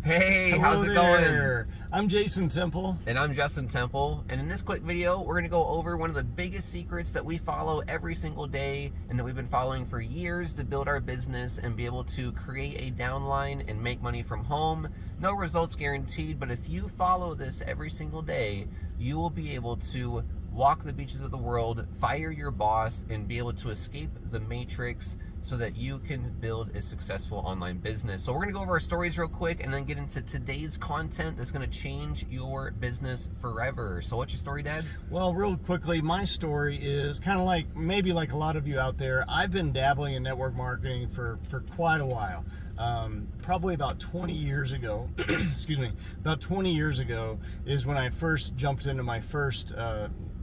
Hey, Hello how's it there. going? I'm Jason Temple. And I'm Justin Temple. And in this quick video, we're going to go over one of the biggest secrets that we follow every single day and that we've been following for years to build our business and be able to create a downline and make money from home. No results guaranteed, but if you follow this every single day, you will be able to walk the beaches of the world, fire your boss, and be able to escape the matrix so that you can build a successful online business. So we're gonna go over our stories real quick and then get into today's content that's gonna change your business forever. So what's your story, Dad? Well, real quickly, my story is kind of like, maybe like a lot of you out there, I've been dabbling in network marketing for quite a while. Probably about 20 years ago, excuse me, about 20 years ago is when I first jumped into my first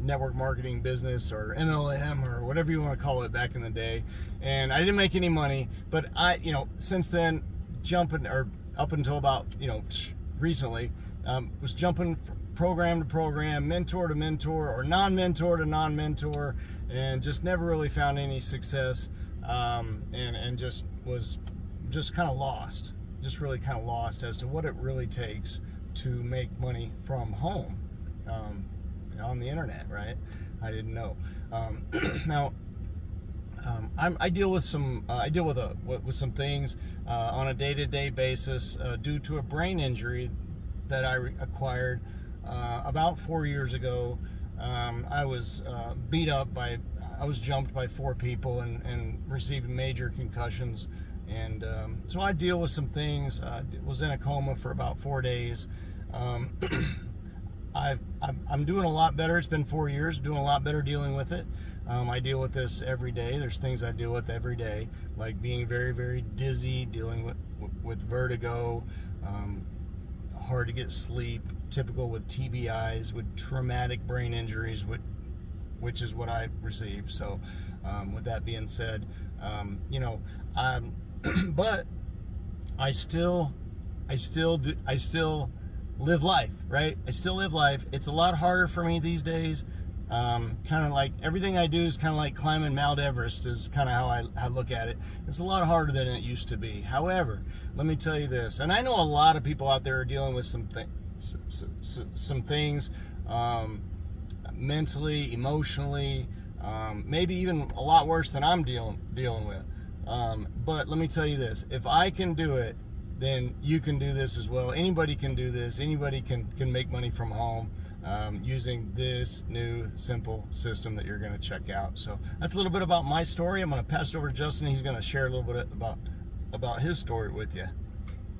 network marketing business, or MLM, or whatever you want to call it back in the day. And I didn't make any money, but since then, up until about, recently, was jumping from program to program, mentor to mentor, or non-mentor to non-mentor, and just never really found any success, and just was kind of lost, really kind of lost as to what it really takes to make money from home, on the internet, right? I didn't know. Now, I deal with some things on a day-to-day basis due to a brain injury that I acquired about 4 years ago. I was beat up I was jumped by 4 people and received major concussions. And so I deal with some things. Was in a coma for about 4 days. I'm doing a lot better. It's been 4 years, doing a lot better dealing with it. I deal with this every day. There's things I deal with every day, like being very, very dizzy, dealing with vertigo, hard to get sleep, typical with TBIs, with traumatic brain injuries, which is what I received. So with that being said, but I still live life, right? I still live life. It's a lot harder for me these days. Kind of like everything I do is kind of like climbing Mount Everest, is kind of how I look at it. It's a lot harder than it used to be. However, let me tell you this, and I know a lot of people out there are dealing with some things, mentally, emotionally, maybe even a lot worse than I'm dealing with. But let me tell you this, if I can do it, then you can do this as well. Anybody can do this. Anybody can make money from home using this new simple system that you're going to check out. So that's a little bit about my story. I'm going to pass it over to Justin. He's going to share a little bit about his story with you.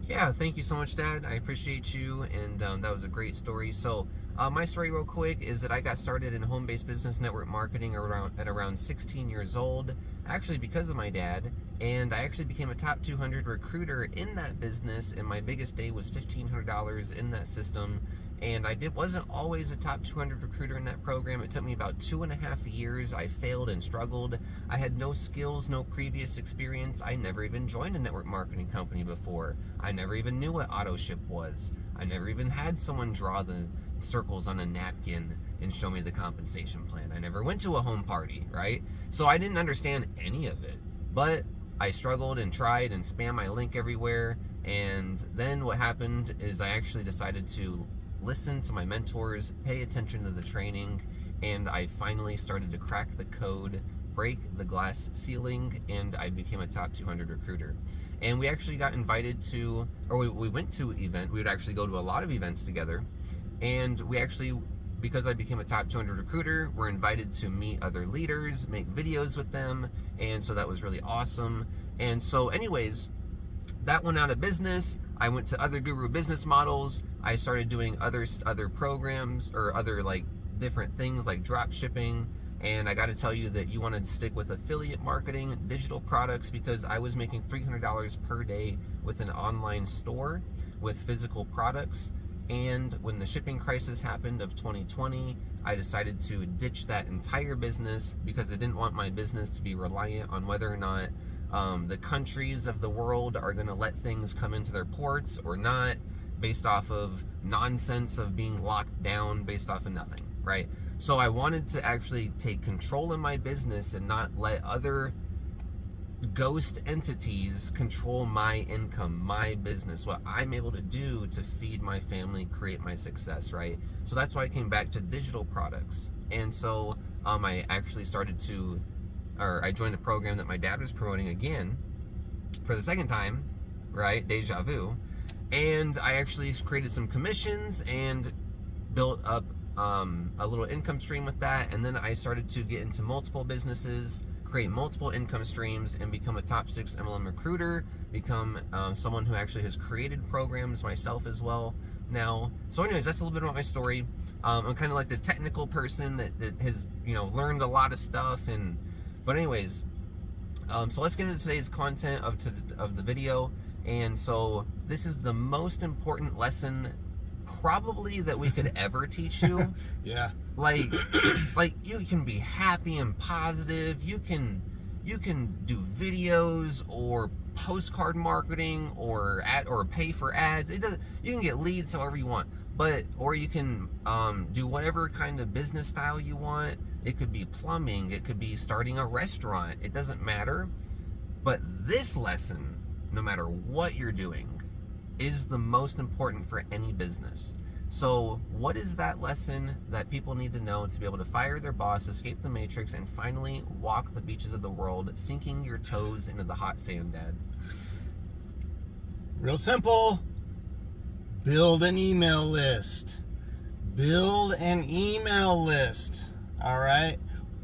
Yeah, thank you so much, Dad. I appreciate you, and that was a great story. So my story real quick is that I got started in home-based business network marketing at around 16 years old, actually because of my dad, and I actually became a top 200 recruiter in that business, and my biggest day was $1,500 in that system. And I wasn't always a top 200 recruiter in that program. It took me about 2.5 years. I failed and struggled. I had no skills, no previous experience. I never even joined a network marketing company before. I never even knew what auto ship was. I never even had someone draw the circles on a napkin and show me the compensation plan. I never went to a home party, right? So I didn't understand any of it. But I struggled and tried and spammed my link everywhere. And then what happened is I actually decided to listen to my mentors, pay attention to the training, and I finally started to crack the code, break the glass ceiling, and I became a top 200 recruiter. And we actually got invited to, or we went to an event. We would actually go to a lot of events together, and we actually, because I became a top 200 recruiter, were invited to meet other leaders, make videos with them, and so that was really awesome. And so anyways, that went out of business. I went to other guru business models. I started doing other programs, or other like different things like drop shipping. And I got to tell you that you want to stick with affiliate marketing, digital products, because I was making $300 per day with an online store with physical products. And when the shipping crisis happened of 2020, I decided to ditch that entire business because I didn't want my business to be reliant on whether or not the countries of the world are going to let things come into their ports or not, based off of nonsense of being locked down, based off of nothing, right? So I wanted to actually take control of my business and not let other ghost entities control my income, my business, what I'm able to do to feed my family, create my success, right? So that's why I came back to digital products. And so I actually I joined a program that my dad was promoting again for the second time, right? Deja vu. And I actually created some commissions and built up a little income stream with that. And then I started to get into multiple businesses, create multiple income streams, and become a top 6 MLM recruiter, become someone who actually has created programs myself as well now. So anyways, that's a little bit about my story. I'm kind of like the technical person that has, learned a lot of stuff. But anyways, so let's get into today's content of the video. And so this is the most important lesson probably that we could ever teach you. Yeah. Like you can be happy and positive. You can do videos or postcard marketing or pay for ads. You can get leads however you want. Or you can do whatever kind of business style you want. It could be plumbing. It could be starting a restaurant. It doesn't matter. But this lesson, no matter what you're doing, is the most important for any business. So what is that lesson that people need to know to be able to fire their boss, escape the matrix, and finally walk the beaches of the world, sinking your toes into the hot sand, Dad? Real simple. Build an email list. Build an email list. All right?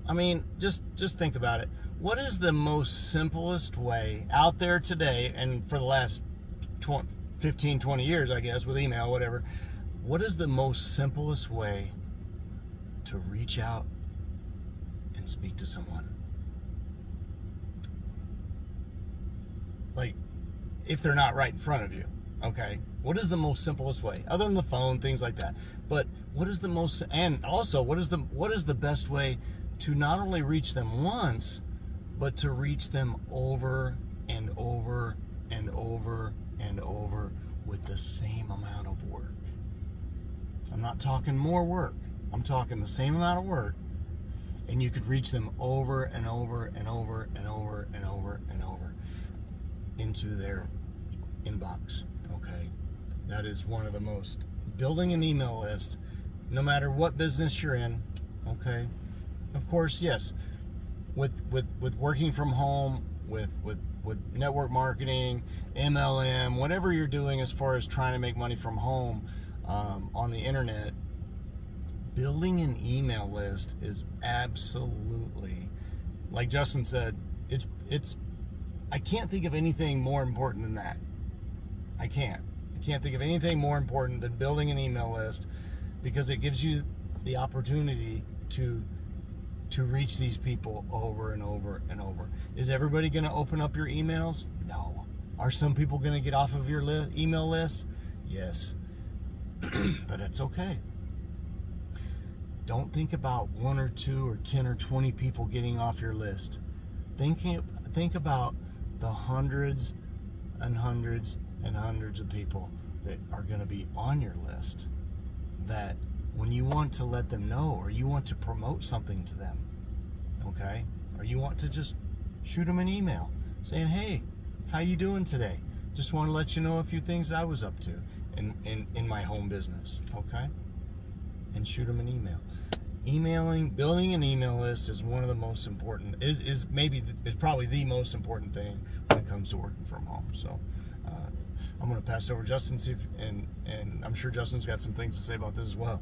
I mean, just think about it. What is the most simplest way out there today, and for the last 15, 20 years, I guess, with email, whatever, what is the most simplest way to reach out and speak to someone? Like, if they're not right in front of you, okay? What is the most simplest way, other than the phone, things like that? But what is the most, and also, what is the best way to not only reach them once, but to reach them over and over and over and over with the same amount of work? I'm not talking more work. I'm talking the same amount of work, and you could reach them over and over and over and over and over and over into their inbox, okay? That is one of the most, building an email list, no matter what business you're in, okay? Of course, yes, with working from home, with network marketing, MLM, whatever you're doing as far as trying to make money from home on the internet, building an email list is absolutely, like Justin said, it's I can't think of anything more important than that. I can't think of anything more important than building an email list, because it gives you the opportunity to reach these people over and over and over. Is everybody going to open up your emails? No. Are some people going to get off of your email list? Yes. But it's okay. Don't think about 1 or 2 or 10 or 20 people getting off your list. Think about the hundreds and hundreds and hundreds of people that are going to be on your list, that when you want to let them know, or you want to promote something to them, okay? Or you want to just shoot them an email saying, hey, how you doing today? Just want to let you know a few things I was up to in my home business, okay? And shoot them an email. Building an email list is one of the most important, is probably the most important thing when it comes to working from home. So I'm going to pass it over to Justin, and I'm sure Justin's got some things to say about this as well.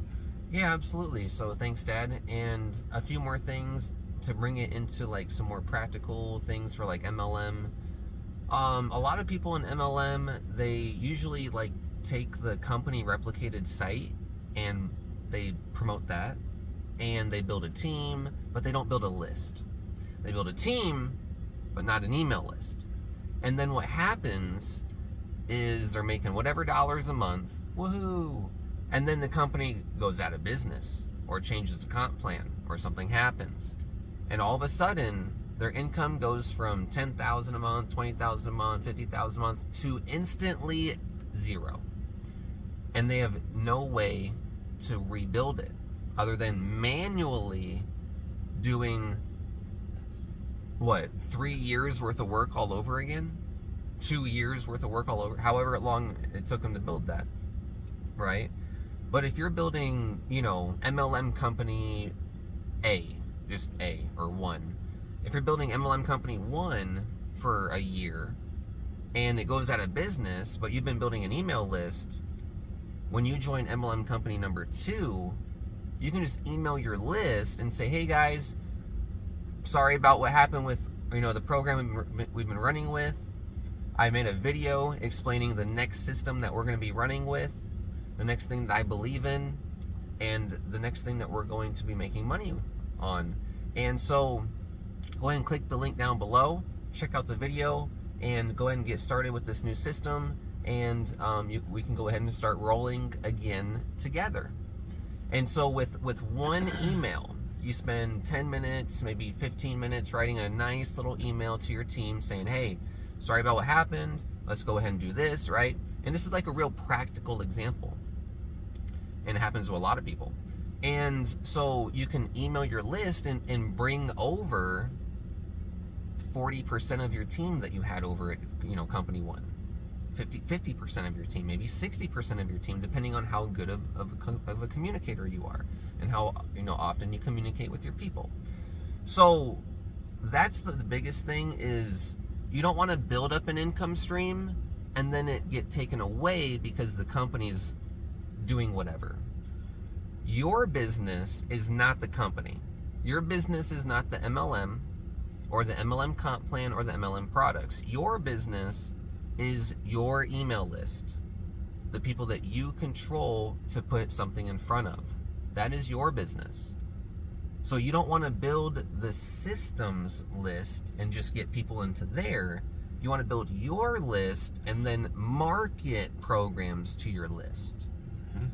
Yeah, absolutely. So thanks, Dad. And a few more things to bring it into like some more practical things for like MLM. A lot of people in MLM, they usually like take the company replicated site and they promote that, and they build a team, but they don't build a list. They build a team, but not an email list. And then what happens is they're making whatever dollars a month, woohoo, and then the company goes out of business or changes the comp plan or something happens. And all of a sudden, their income goes from $10,000 a month, $20,000 a month, $50,000 a month to instantly zero. And they have no way to rebuild it other than manually doing what, 3 years worth of work all over again? 2 years worth of work all over, however long it took them to build that, right? But if you're building, MLM company A, just A or 1, if you're building MLM company 1 for a year and it goes out of business, but you've been building an email list, when you join MLM company number 2, you can just email your list and say, hey guys, sorry about what happened with the program we've been running with. I made a video explaining the next system that we're going to be running with, the next thing that I believe in, and the next thing that we're going to be making money on. And so go ahead and click the link down below, check out the video, and go ahead and get started with this new system, and we can go ahead and start rolling again together. And so with one email, you spend 10 minutes, maybe 15 minutes writing a nice little email to your team saying, hey, sorry about what happened, let's go ahead and do this, right? And this is like a real practical example, and it happens to a lot of people. And so you can email your list and bring over 40% of your team that you had over at company 1. 50% of your team, maybe 60% of your team, depending on how good of a communicator you are and how often you communicate with your people. So that's the biggest thing, is you don't want to build up an income stream and then it get taken away because the company's doing whatever. Your business is not the company. Your business is not the MLM or the MLM comp plan or the MLM products. Your business is your email list, the people that you control to put something in front of. That is your business. So you don't want to build the systems list and just get people into there. You want to build your list and then market programs to your list. Mm-hmm.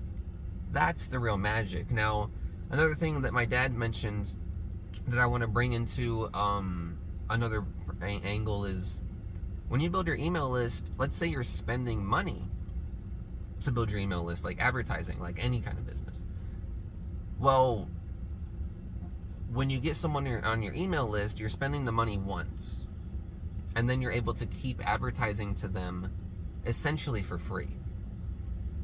That's the real magic. Now, another thing that my dad mentioned that I want to bring into another angle is, when you build your email list, let's say you're spending money to build your email list, like advertising, like any kind of business. Well, when you get someone on your email list, you're spending the money once, and then you're able to keep advertising to them essentially for free.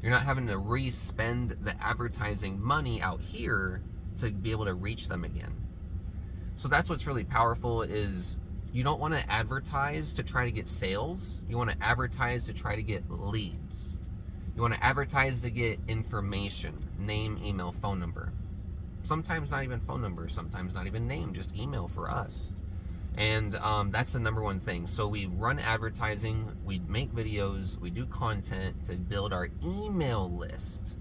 You're not having to re-spend the advertising money out here to be able to reach them again. So that's what's really powerful, is you don't want to advertise to try to get sales. You want to advertise to try to get leads. You want to advertise to get information, name, email, phone number. Sometimes not even phone number, sometimes not even name, just email for us. And that's the number one thing. So we run advertising, we make videos, we do content to build our email list.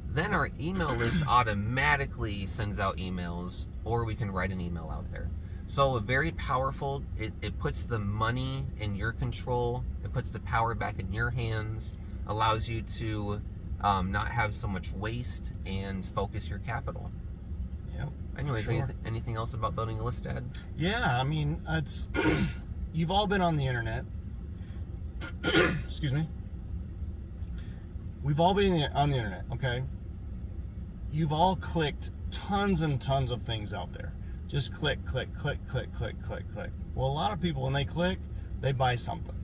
Then our email list automatically sends out emails, or we can write an email out there. So very powerful. It puts the money in your control. It puts the power back in your hands. Allows you to not have so much waste and focus your capital. Yep. Anyways, sure. anything else about building a list, Dad? Yeah, I mean, it's you've all been on the internet. Excuse me. We've all been on the internet, okay? You've all clicked tons and tons of things out there. Just click, click, click, click, click, click, click. Well, a lot of people, when they click, they buy something.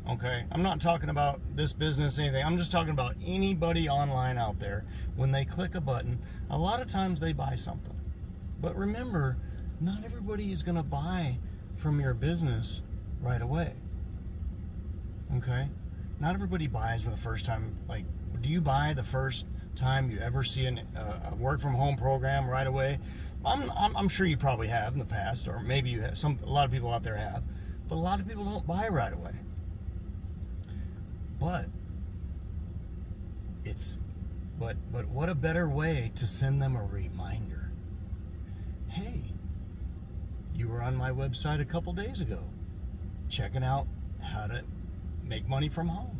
Okay? I'm not talking about this business, anything. I'm just talking about anybody online out there. When they click a button, a lot of times they buy something. But remember, not everybody is going to buy from your business right away. Okay? Not everybody buys for the first time. Like, do you buy the first time you ever see a work from home program right away? I'm sure you probably have in the past, or maybe you have. A lot of people out there have, but a lot of people don't buy right away. But what a better way to send them a reminder. Hey, you were on my website a couple days ago, checking out how to make money from home.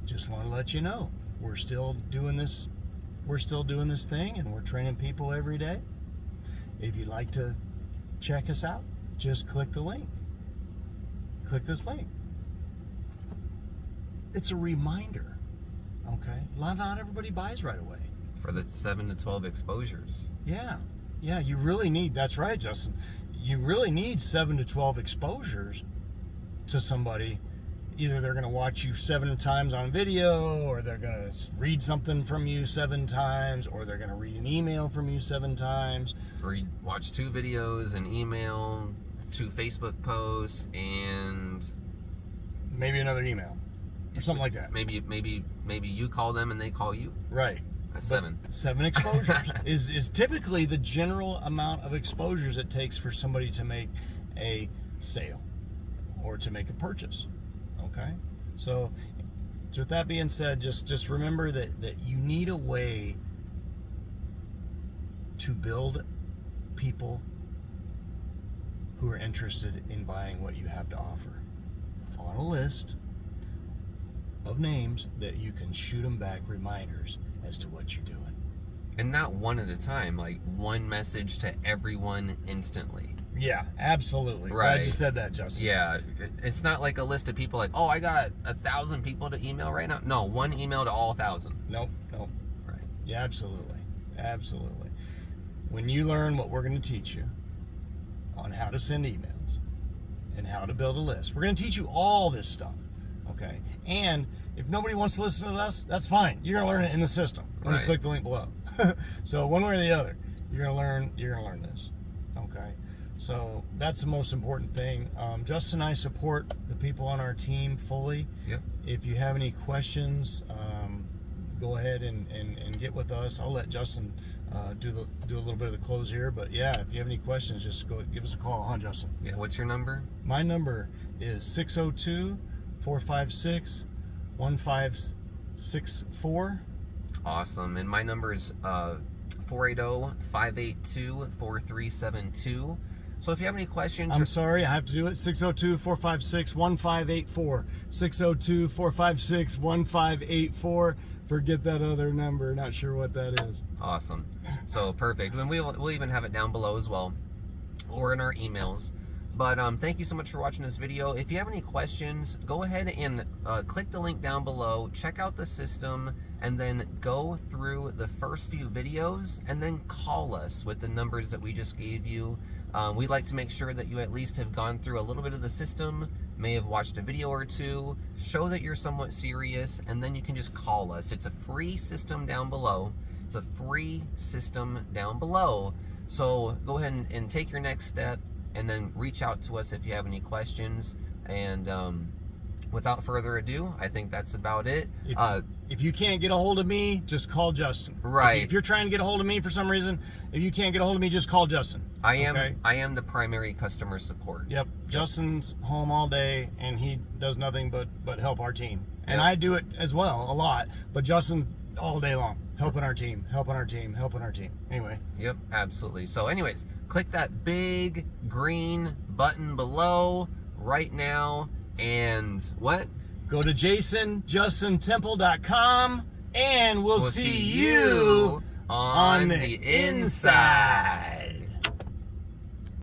Just want to let you know, we're still doing this thing, and we're training people every day. If you'd like to check us out, just click the link. Click this link. It's a reminder, okay? Not everybody buys right away. For the 7 to 12 exposures. Yeah, you really need, that's right, Justin. you really need 7 to 12 exposures to somebody. Either they're going to watch you 7 times on video, or they're going to read something from you 7 times, or they're going to read an email from you 7 times. Or you watch 2 videos, an email, 2 Facebook posts, and maybe another email or something like that. Maybe you call them and they call you. Right. That's But 7. 7 exposures is typically the general amount of exposures it takes for somebody to make a sale or to make a purchase. Okay? So with that being said, just remember that you need a way to build people who are interested in buying what you have to offer on a list of names that you can shoot them back reminders as to what you're doing. And not one at a time, like one message to everyone instantly. Yeah, absolutely. Right. Glad you said that, Justin. Yeah, it's not like a list of people like, oh, I got 1,000 people to email right now. No, one email to all 1,000. Nope. Right. Yeah, absolutely. When you learn what we're going to teach you on how to send emails and how to build a list, we're going to teach you all this stuff, okay? And if nobody wants to listen to us, that's fine. You're going to learn it in the system when you click the link below. So one way or the other, you're going to learn this, okay? So that's the most important thing. Justin and I support the people on our team fully. Yep. If you have any questions, go ahead and get with us. I'll let Justin do a little bit of the close here. But yeah, if you have any questions, just go give us a call, huh, Justin? Yeah. What's your number? My number is 602-456-1564. Awesome. And my number is 480-582-4372. So if you have any questions... I'm sorry, I have to do it. 602-456-1584. 602-456-1584. Forget that other number. Not sure what that is. Awesome. So perfect. And we'll even have it down below as well, or in our emails. But thank you so much for watching this video. If you have any questions, go ahead and click the link down below, check out the system, and then go through the first few videos, and then call us with the numbers that we just gave you. We'd like to make sure that you at least have gone through a little bit of the system, may have watched a video or two, show that you're somewhat serious, and then you can just call us. It's a free system down below. It's a free system down below. So go ahead and take your next step, and then reach out to us if you have any questions. And without further ado, I think that's about it. If you can't get a hold of me, just call Justin. Right. If you're trying to get a hold of me for some reason, if you can't get a hold of me, just call Justin. I am the primary customer support. Yep. Justin's home all day, and he does nothing but help our team. And I do it as well, a lot. But Justin, all day long, helping our team. Anyway. Yep, absolutely. So anyways, click that big green button below right now, and what? Go to jasonjustintemple.com, and we'll see you on the inside.